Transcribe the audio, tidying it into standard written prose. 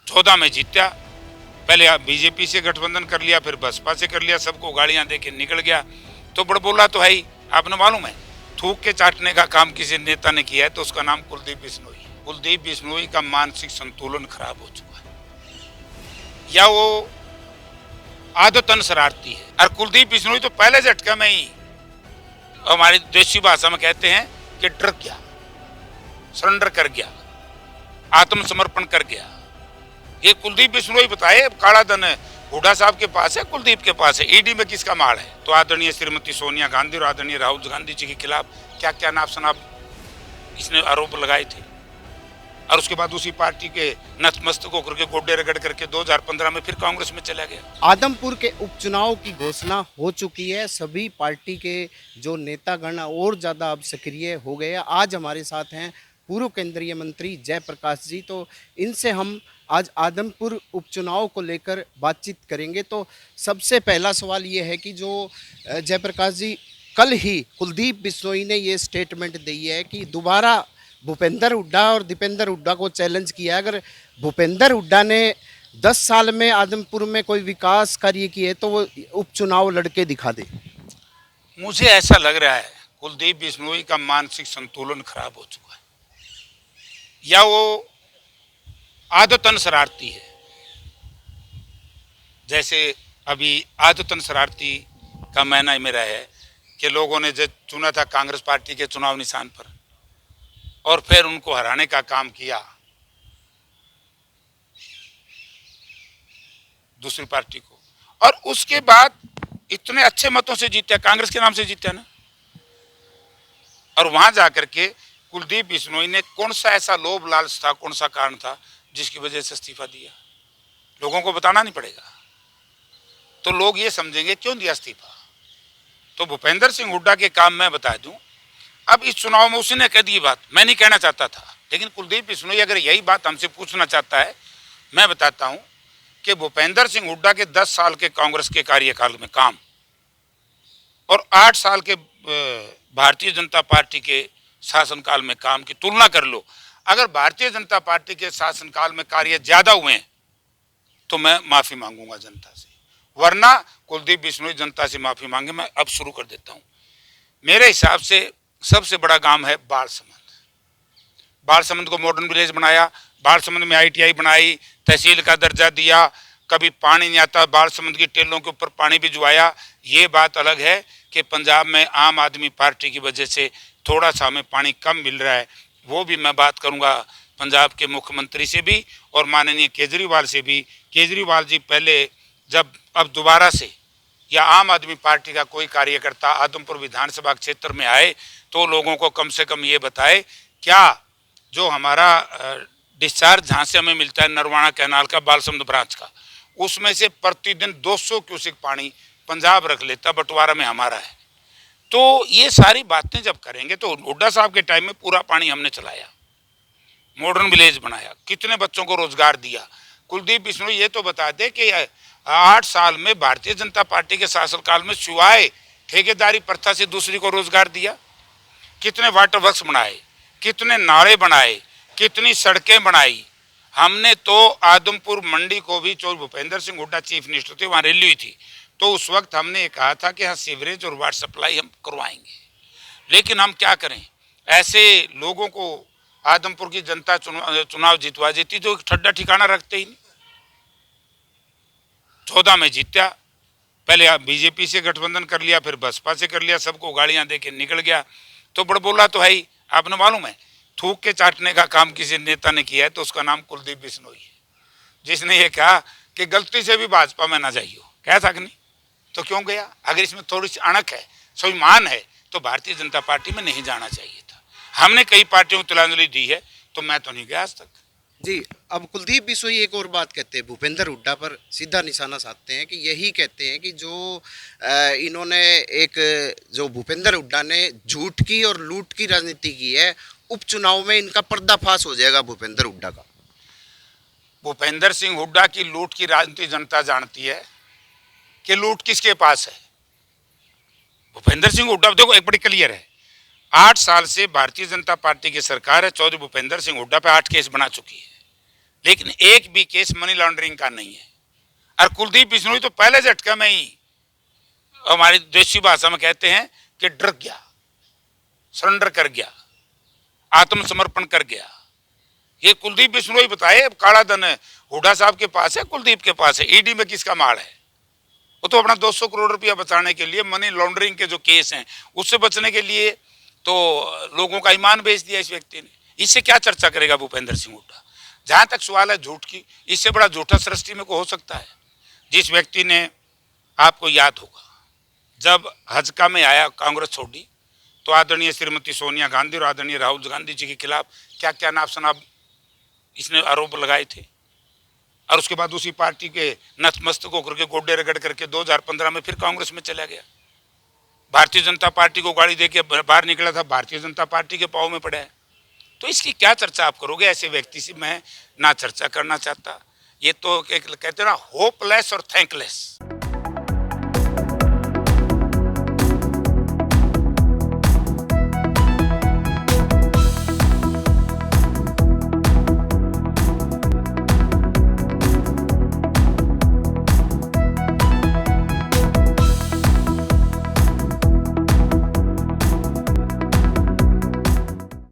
14 में जीता। पहले बीजेपी से गठबंधन कर लिया, फिर बसपा से कर लिया, सबको गाड़ियां देके निकल गया। तो बड़बोला तो है ही। आपने मालूम है, थूक के चाटने का काम किसी नेता ने किया है तो उसका नाम कुलदीप बिश्नोई। कुलदीप बिश्नोई का मानसिक संतुलन खराब हो चुका है, या वो आदतन शरारती है। और कुलदीप बिश्नोई तो पहले झटका में ही, हमारी देशी भाषा में कहते हैं कि डर गया, सरेंडर कर गया, आत्मसमर्पण कर गया। ये कुलदीप बिश्नोई बताए, काला धन हुड्डा साहब के पास है, कुलदीप के पास है, ईडी में किसका माल है? तो आदरणीय श्रीमती सोनिया गांधी और आदरणीय राहुल गांधी जी के खिलाफ क्या क्या नाप शनाप इसने आरोप लगाए थे, और उसके बाद उसी पार्टी के नतमस्तक होकर के गोड्डे रगड़ करके 2015 में फिर कांग्रेस में चला गया। आदमपुर के उपचुनाव की घोषणा हो चुकी है। सभी पार्टी के जो नेतागण और ज़्यादा अब सक्रिय हो गए। आज हमारे साथ हैं पूर्व केंद्रीय मंत्री जयप्रकाश जी। तो इनसे हम आज आदमपुर उपचुनाव को लेकर बातचीत करेंगे। तो सबसे पहला सवाल ये है कि जो जयप्रकाश जी, कल ही कुलदीप बिश्नोई ने ये स्टेटमेंट दी है कि दोबारा भूपेंद्र हुड्डा और दीपेंद्र हुड्डा को चैलेंज किया। अगर भूपेंद्र हुड्डा ने 10 साल में आदमपुर में कोई विकास कार्य किए तो वो उपचुनाव लड़के दिखा दे। मुझे ऐसा लग रहा है कुलदीप बिश्नोई का मानसिक संतुलन खराब हो चुका है, या वो आदतन शरारती है। जैसे अभी आदतन शरारती का मायना मेरा है कि लोगों ने जो चुना था कांग्रेस पार्टी के चुनाव निशान पर, और फिर उनको हराने का काम किया दूसरी पार्टी को, और उसके बाद इतने अच्छे मतों से जीता, कांग्रेस के नाम से जीता ना। और वहां जाकर के कुलदीप बिश्नोई ने कौन सा ऐसा लोभ लालच था, कौन सा कारण था जिसकी वजह से इस्तीफा दिया? लोगों को बताना नहीं पड़ेगा, तो लोग ये समझेंगे क्यों दिया इस्तीफा। तो भूपेंद्र सिंह हुड्डा के काम मैं बता दूं, अब इस चुनाव में उसने कह दी बात, मैं नहीं कहना चाहता था, लेकिन कुलदीप बिश्नोई अगर यही बात हमसे पूछना चाहता है, मैं बताता हूं कि भूपेंद्र सिंह हुड्डा के 10 साल के कांग्रेस के कार्यकाल में काम और 8 साल के भारतीय जनता पार्टी के शासनकाल में काम की तुलना कर लो। अगर भारतीय जनता पार्टी के शासनकाल में कार्य ज्यादा हुए हैं तो मैं माफी मांगूंगा जनता से, वरना कुलदीप बिश्नोई जनता से माफी मांगे। मैं अब शुरू कर देता हूं। मेरे हिसाब से सबसे बड़ा काम है बालसमंद। बालसमंद को मॉडर्न विलेज बनाया, बालसमंद में ITI बनाई, तहसील का दर्जा दिया, कभी पानी नहीं आता, बालसमंद की टेलों के ऊपर पानी भिजवाया। ये बात अलग है कि पंजाब में आम आदमी पार्टी की वजह से थोड़ा सा हमें पानी कम मिल रहा है, वो भी मैं बात करूंगा पंजाब के मुख्यमंत्री से भी और माननीय केजरीवाल से भी। केजरीवाल जी पहले जब अब दोबारा से या आम आदमी पार्टी का कोई कार्यकर्ता आदमपुर विधानसभा क्षेत्र में आए तो लोगों को कम से कम ये बताए, क्या जो हमारा डिस्चार्ज जहाँ से हमें मिलता है नरवाना कैनाल का, बालसमंद ब्रांच का, उसमें से प्रतिदिन 200 क्यूसेक पानी पंजाब रख लेता, बंटवारा में हमारा है। तो ये सारी बातें जब करेंगे तो हुड्डा साहब के टाइम में पूरा पानी हमने चलाया, मॉडर्न विलेज बनाया, कितने बच्चों को रोजगार दिया। कुलदीप बिश्नोई ये तो बता दे कि 8 साल में भारतीय जनता पार्टी के शासनकाल में सिवाय ठेकेदारी प्रथा से दूसरी को रोजगार दिया? कितने वाटर वर्क्स बनाए, कितने नाले बनाए, कितनी सड़कें बनाई। हमने तो आदमपुर मंडी को भी, जो भूपेंद्र सिंह हुड्डा चीफ मिनिस्टर थे, वहाँ रैली हुई थी, तो उस वक्त हमने ये कहा था कि हाँ सीवरेज और वाटर सप्लाई हम करवाएंगे। लेकिन हम क्या करें, ऐसे लोगों को आदमपुर की जनता चुनाव जितवा देती जो ठड्डा ठिकाना रखते ही नहीं। 14 में जीता। पहले बीजेपी से गठबंधन कर लिया, फिर बसपा से कर लिया, सबको गाड़ियां देके निकल गया। तो बड़बोला तो है ही। आपने मालूम है, थूक के चाटने का काम किसी नेता ने किया है तो उसका नाम कुलदीप बिश्नोई है, जिसने ये कहा कि गलती से भी भाजपा में ना जाइयो। कह सक नहीं तो क्यों गया? अगर इसमें थोड़ी सी अणक है, स्वाभिमान है, तो भारतीय जनता पार्टी में नहीं जाना चाहिए था। हमने कई पार्टियों को तिलांजलि दी है, तो मैं तो नहीं गया आज तक। जी, अब कुलदीप बिश्नोई एक और बात कहते हैं, भूपेंद्र हुड्डा पर सीधा निशाना साधते हैं कि यही कहते हैं कि जो इन्होंने एक जो भूपेंद्र हुड्डा ने झूठ की और लूट की राजनीति की है, उपचुनाव में इनका पर्दाफाश हो जाएगा भूपेंद्र हुड्डा का। भूपेंद्र सिंह हुड्डा की लूट की राजनीति जनता जानती है कि लूट किसके पास है। भूपेंद्र सिंह हुड्डा देखो एक बड़ी क्लियर है, 8 साल से भारतीय जनता पार्टी की सरकार है, चौधरी भूपेंद्र सिंह हुड्डा पे 8 केस बना चुकी है, लेकिन एक भी केस मनी लॉन्ड्रिंग का नहीं है। और कुलदीप बिश्नोई तो पहले झटका में ही, हमारी देशी भाषा में कहते हैं कि डर गया, सरेंडर कर गया, आत्मसमर्पण कर गया। ये कुलदीप बिश्नोई बताए, काला धन हुड्डा साहब के पास है, कुलदीप के पास है, ईडी में किसका माल है? वो तो अपना 200 करोड़ रुपया बचाने के लिए, मनी लॉन्ड्रिंग के जो केस हैं उससे बचने के लिए तो लोगों का ईमान बेच दिया इस व्यक्ति ने। इससे क्या चर्चा करेगा भूपेंद्र सिंह हुड्डा? जहां तक सवाल है झूठ की, इससे बड़ा झूठा सृष्टि में को हो सकता है? जिस व्यक्ति ने, आपको याद होगा, जब हजका में आया, कांग्रेस छोड़ी, तो आदरणीय श्रीमती सोनिया गांधी और आदरणीय राहुल गांधी जी के खिलाफ क्या क्या नाप शनाप इसने आरोप लगाए थे। और उसके बाद उसी पार्टी के नतमस्तक होकर के गोड्डे रगड़ करके 2015 में फिर कांग्रेस में चला गया। भारतीय जनता पार्टी को गाड़ी देके बाहर निकला था, भारतीय जनता पार्टी के पाँव में पड़ा है। तो इसकी क्या चर्चा आप करोगे? ऐसे व्यक्ति से मैं ना चर्चा करना चाहता। ये तो कहते हैं ना, होपलेस और थैंकलेस।